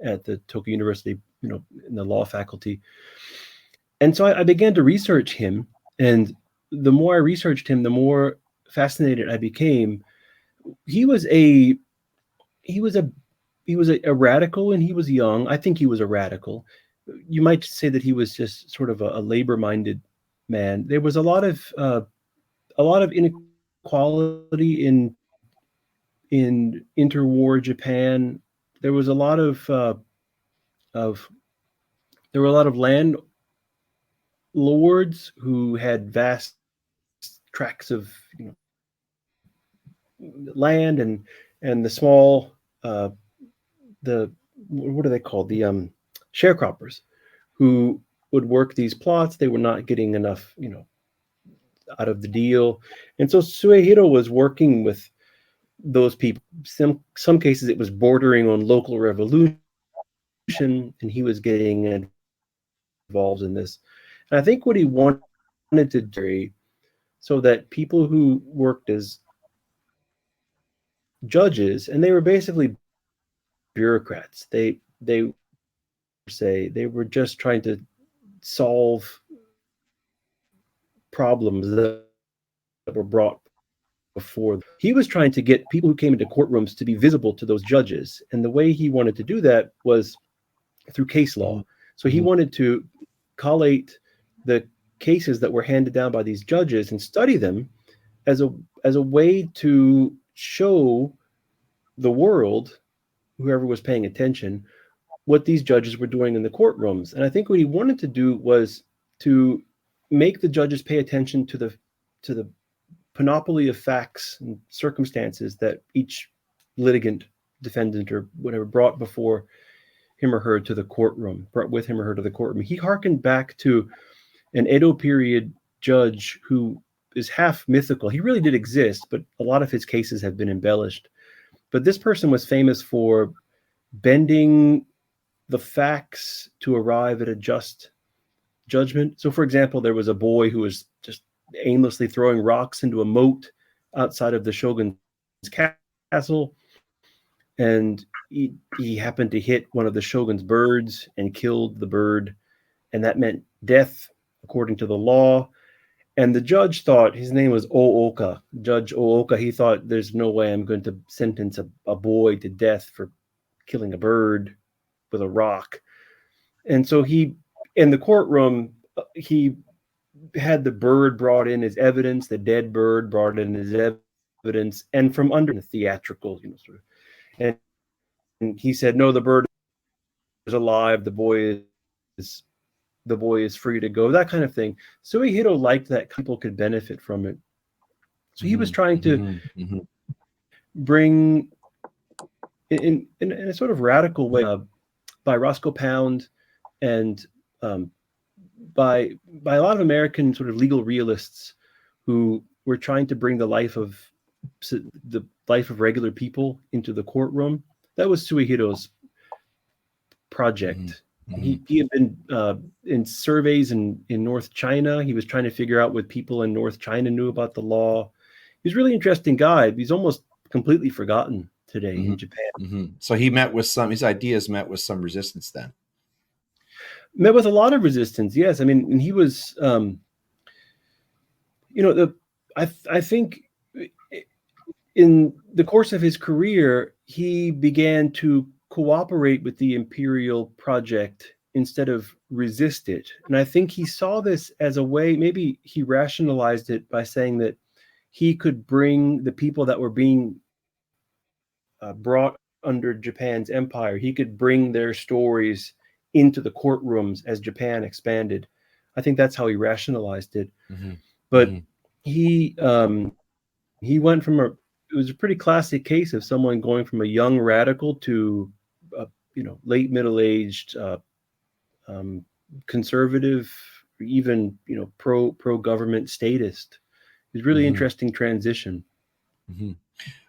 at the Tokyo University, in the law faculty. And so I began to research him, and the more I researched him, the more fascinated I became. He was a radical when he was young. I think he was a radical. You might say that he was just sort of a labor-minded man. There was a lot of inequality in interwar Japan. There was a lot of there were a lot of landlords who had vast tracts of land, and the small the what are they called, the sharecroppers, who would work these plots. They were not getting enough out of the deal, and so Suehiro was working with those people. Some cases it was bordering on local revolution, and he was getting involved in this. And I think what he wanted to do, so that people who worked as judges, and they were basically bureaucrats, they were just trying to solve problems that were brought before. He was trying to get people who came into courtrooms to be visible to those judges, and the way he wanted to do that was through case law. So he wanted to collate the cases that were handed down by these judges and study them as a way to show the world, whoever was paying attention, what these judges were doing in the courtrooms. And I think what he wanted to do was to make the judges pay attention to the panoply of facts and circumstances that each litigant, defendant, or whatever brought before him or her to the courtroom, brought with him or her to the courtroom. He hearkened back to an Edo period judge who is half mythical. He really did exist, but a lot of his cases have been embellished. But this person was famous for bending the facts to arrive at a just judgment. So, for example, there was a boy who was just aimlessly throwing rocks into a moat outside of the shogun's castle, and he happened to hit one of the shogun's birds and killed the bird, and that meant death according to the law. And the judge thought, his name was Ooka, Judge Ooka, he thought, there's no way I'm going to sentence a boy to death for killing a bird with a rock. And so he, in the courtroom, he had the bird brought in as evidence, the dead bird brought in as evidence, and from under the theatrical, sort of. And he said, no, the bird is alive, the boy is free to go, that kind of thing. Suehiro liked that people could benefit from it. So he was trying to bring, in a sort of radical way, by Roscoe Pound and by a lot of American sort of legal realists who were trying to bring the life of regular people into the courtroom. That was Suehiro's project. He had been in surveys in North China. He was trying to figure out what people in North China knew about the law. He was a really interesting guy. He's almost completely forgotten today in Japan. So he his ideas met with some resistance then. Met with a lot of resistance, yes. I mean, and he was, I think in the course of his career, he began to cooperate with the imperial project instead of resist it. And I think he saw this as a way, maybe he rationalized it by saying that he could bring the people that were being brought under Japan's empire, he could bring their stories into the courtrooms as Japan expanded. I think that's how he rationalized it. But he went from it was a pretty classic case of someone going from a young radical to late middle-aged conservative, even pro-government statist. It's really interesting transition.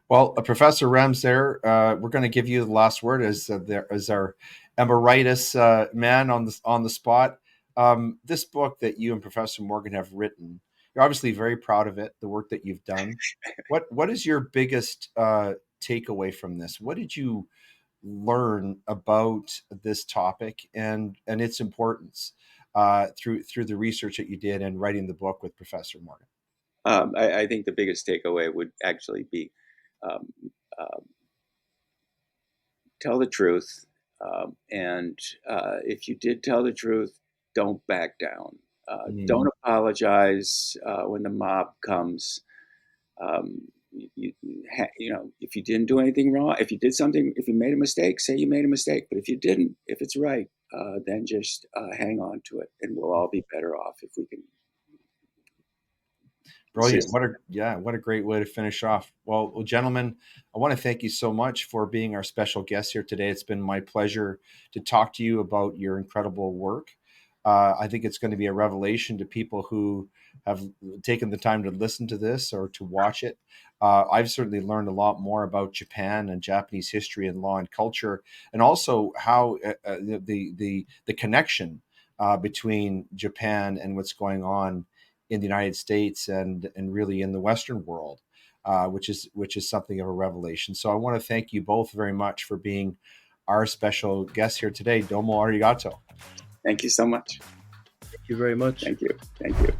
Well, Professor Ramseyer, we're going to give you the last word as our emeritus man on the spot. This book that you and Professor Morgan have written, you're obviously very proud of it, the work that you've done. What is your biggest takeaway from this? What did you learn about this topic and its importance through the research that you did and writing the book with Professor Morgan? I think the biggest takeaway would actually be um, tell the truth. And if you did tell the truth, don't back down. Don't apologize when the mob comes. Um, if you didn't do anything wrong, if you did something, if you made a mistake, say you made a mistake. But if you didn't, if it's right, then just hang on to it, and we'll all be better off if we can. Brilliant. What a great way to finish off. Well, gentlemen, I want to thank you so much for being our special guest here today. It's been my pleasure to talk to you about your incredible work. I think it's going to be a revelation to people who have taken the time to listen to this or to watch it. I've certainly learned a lot more about Japan and Japanese history and law and culture, and also how the connection between Japan and what's going on in the United States and really in the Western world, which is something of a revelation. So I want to thank you both very much for being our special guest here today. Domo arigato. Thank you so much. Thank you very much. Thank you. Thank you.